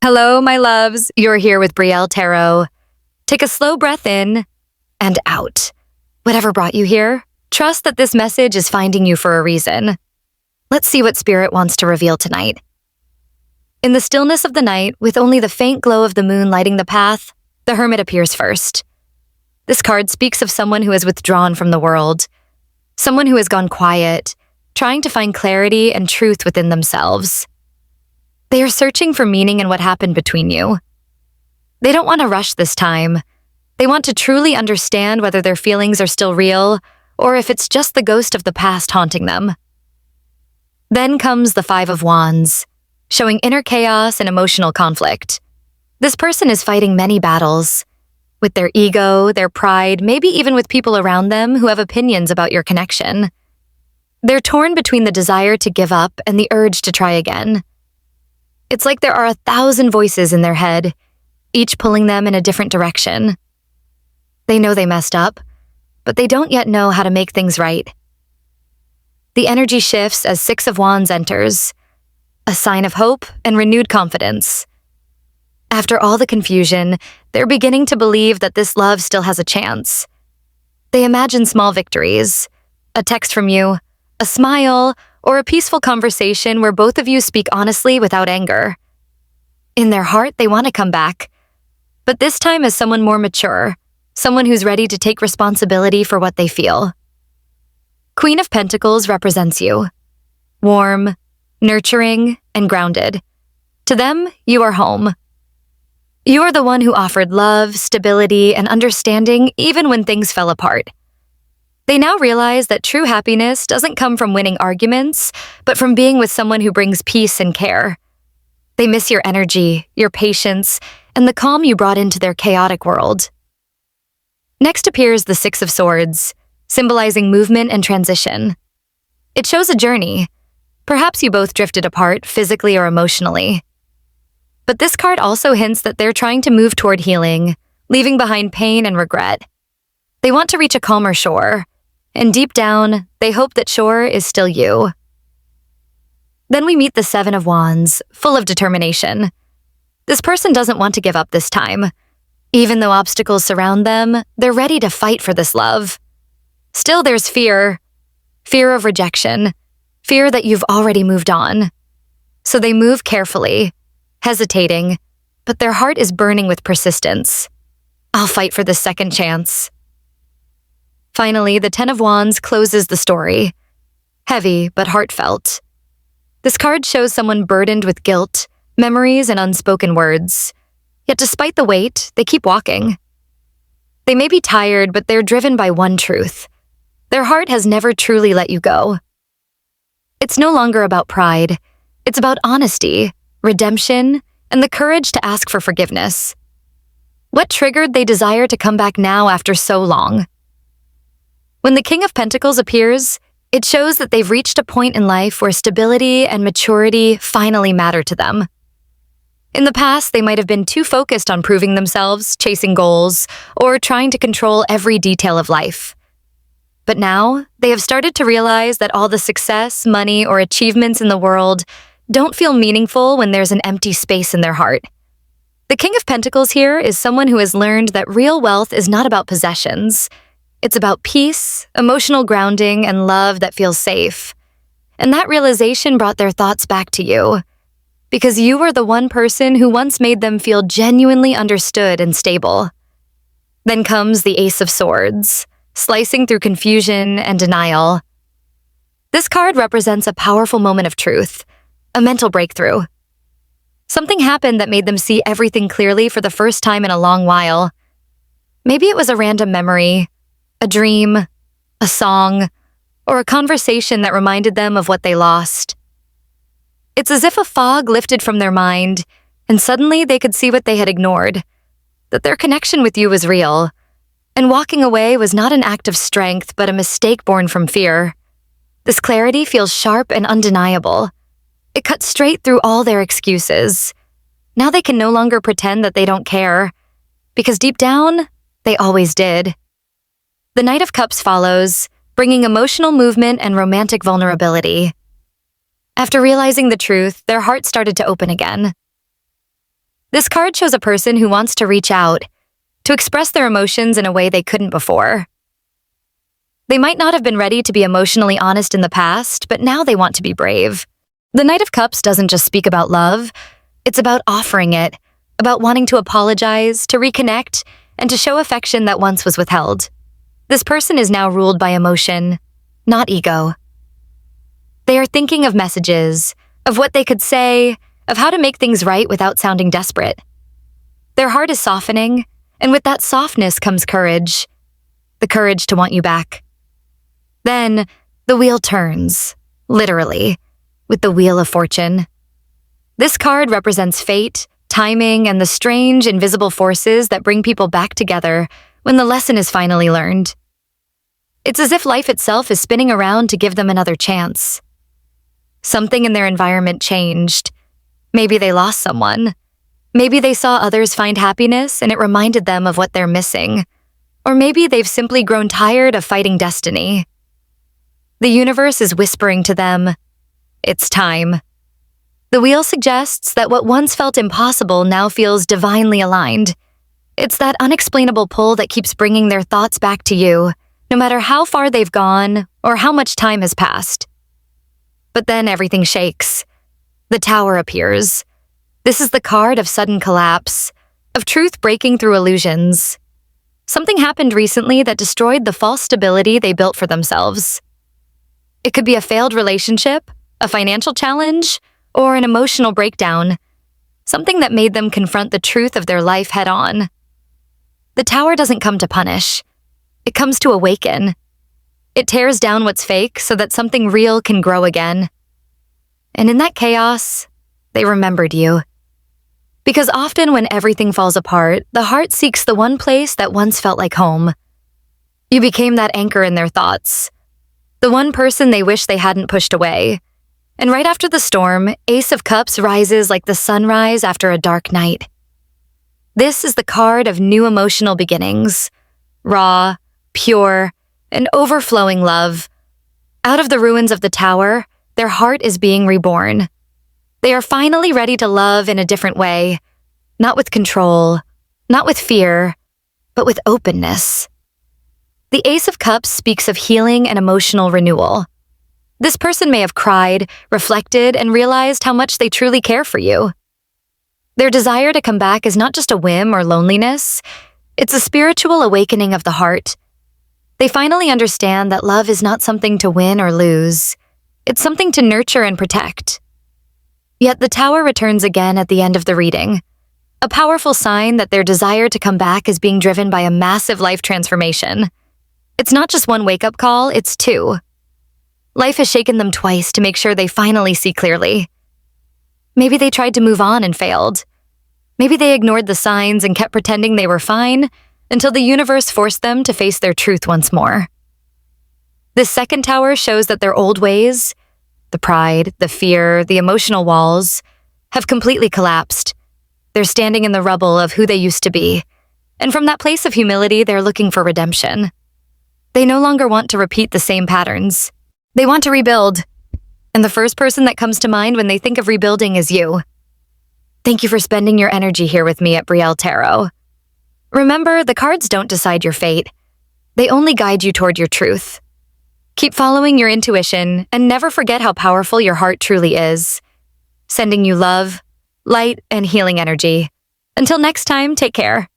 Hello, my loves. You're here with Brielle Tarot. Take a slow breath in and out. Whatever brought you here, trust that this message is finding you for a reason. Let's see what Spirit wants to reveal tonight. In the stillness of the night, with only the faint glow of the moon lighting the path, the Hermit appears first. This card speaks of someone who has withdrawn from the world, someone who has gone quiet, trying to find clarity and truth within themselves. They are searching for meaning in what happened between you. They don't want to rush this time. They want to truly understand whether their feelings are still real or if it's just the ghost of the past haunting them. Then comes the Five of Wands, showing inner chaos and emotional conflict. This person is fighting many battles, with their ego, their pride, maybe even with people around them who have opinions about your connection. They're torn between the desire to give up and the urge to try again. It's like there are 1,000 voices in their head, each pulling them in a different direction. They know they messed up, but they don't yet know how to make things right. The energy shifts as Six of Wands enters, a sign of hope and renewed confidence. After all the confusion, they're beginning to believe that this love still has a chance. They imagine small victories, a text from you, a smile, or a peaceful conversation where both of you speak honestly without anger. In their heart, they want to come back, but this time as someone more mature, someone who's ready to take responsibility for what they feel. Queen of Pentacles represents you, warm, nurturing, and grounded. To them, you are home. You are the one who offered love, stability, and understanding even when things fell apart. They now realize that true happiness doesn't come from winning arguments, but from being with someone who brings peace and care. They miss your energy, your patience, and the calm you brought into their chaotic world. Next appears the Six of Swords, symbolizing movement and transition. It shows a journey. Perhaps you both drifted apart, physically or emotionally. But this card also hints that they're trying to move toward healing, leaving behind pain and regret. They want to reach a calmer shore, and deep down, they hope that shore is still you. Then we meet the Seven of Wands, full of determination. This person doesn't want to give up this time. Even though obstacles surround them, they're ready to fight for this love. Still, there's fear. Fear of rejection. Fear that you've already moved on. So they move carefully, hesitating, but their heart is burning with persistence. I'll fight for this second chance. Finally, the Ten of Wands closes the story. Heavy, but heartfelt. This card shows someone burdened with guilt, memories, and unspoken words. Yet despite the weight, they keep walking. They may be tired, but they're driven by one truth. Their heart has never truly let you go. It's no longer about pride. It's about honesty, redemption, and the courage to ask for forgiveness. What triggered they desire to come back now after so long? When the King of Pentacles appears, it shows that they've reached a point in life where stability and maturity finally matter to them. In the past, they might have been too focused on proving themselves, chasing goals, or trying to control every detail of life. But now, they have started to realize that all the success, money, or achievements in the world don't feel meaningful when there's an empty space in their heart. The King of Pentacles here is someone who has learned that real wealth is not about possessions. It's about peace, emotional grounding, and love that feels safe. And that realization brought their thoughts back to you, because you were the one person who once made them feel genuinely understood and stable. Then comes the Ace of Swords, slicing through confusion and denial. This card represents a powerful moment of truth, a mental breakthrough. Something happened that made them see everything clearly for the first time in a long while. Maybe it was a random memory, a dream, a song, or a conversation that reminded them of what they lost. It's as if a fog lifted from their mind, and suddenly they could see what they had ignored, that their connection with you was real, and walking away was not an act of strength but a mistake born from fear. This clarity feels sharp and undeniable. It cuts straight through all their excuses. Now they can no longer pretend that they don't care, because deep down, they always did. The Knight of Cups follows, bringing emotional movement and romantic vulnerability. After realizing the truth, their heart started to open again. This card shows a person who wants to reach out, to express their emotions in a way they couldn't before. They might not have been ready to be emotionally honest in the past, but now they want to be brave. The Knight of Cups doesn't just speak about love, it's about offering it, about wanting to apologize, to reconnect, and to show affection that once was withheld. This person is now ruled by emotion, not ego. They are thinking of messages, of what they could say, of how to make things right without sounding desperate. Their heart is softening, and with that softness comes courage. The courage to want you back. Then, the wheel turns, literally, with the Wheel of Fortune. This card represents fate, timing, and the strange, invisible forces that bring people back together when the lesson is finally learned. It's as if life itself is spinning around to give them another chance. Something in their environment changed. Maybe they lost someone. Maybe they saw others find happiness and it reminded them of what they're missing. Or maybe they've simply grown tired of fighting destiny. The universe is whispering to them, it's time. The wheel suggests that what once felt impossible now feels divinely aligned. It's that unexplainable pull that keeps bringing their thoughts back to you, no matter how far they've gone or how much time has passed. But then everything shakes. The Tower appears. This is the card of sudden collapse, of truth breaking through illusions. Something happened recently that destroyed the false stability they built for themselves. It could be a failed relationship, a financial challenge, or an emotional breakdown, something that made them confront the truth of their life head-on. The Tower doesn't come to punish. It comes to awaken. It tears down what's fake so that something real can grow again. And in that chaos, they remembered you. Because often when everything falls apart, the heart seeks the one place that once felt like home. You became that anchor in their thoughts, the one person they wish they hadn't pushed away. And right after the storm, Ace of Cups rises like the sunrise after a dark night. This is the card of new emotional beginnings. Raw, pure, and overflowing love. Out of the ruins of the Tower, their heart is being reborn. They are finally ready to love in a different way. Not with control, not with fear, but with openness. The Ace of Cups speaks of healing and emotional renewal. This person may have cried, reflected, and realized how much they truly care for you. Their desire to come back is not just a whim or loneliness, it's a spiritual awakening of the heart. They finally understand that love is not something to win or lose. It's something to nurture and protect. Yet the Tower returns again at the end of the reading, a powerful sign that their desire to come back is being driven by a massive life transformation. It's not just one wake-up call, it's two. Life has shaken them twice to make sure they finally see clearly. Maybe they tried to move on and failed. Maybe they ignored the signs and kept pretending they were fine until the universe forced them to face their truth once more. This second Tower shows that their old ways, the pride, the fear, the emotional walls, have completely collapsed. They're standing in the rubble of who they used to be, and from that place of humility, they're looking for redemption. They no longer want to repeat the same patterns. They want to rebuild. And the first person that comes to mind when they think of rebuilding is you. Thank you for spending your energy here with me at Brielle Tarot. Remember, the cards don't decide your fate. They only guide you toward your truth. Keep following your intuition and never forget how powerful your heart truly is. Sending you love, light, and healing energy. Until next time, take care.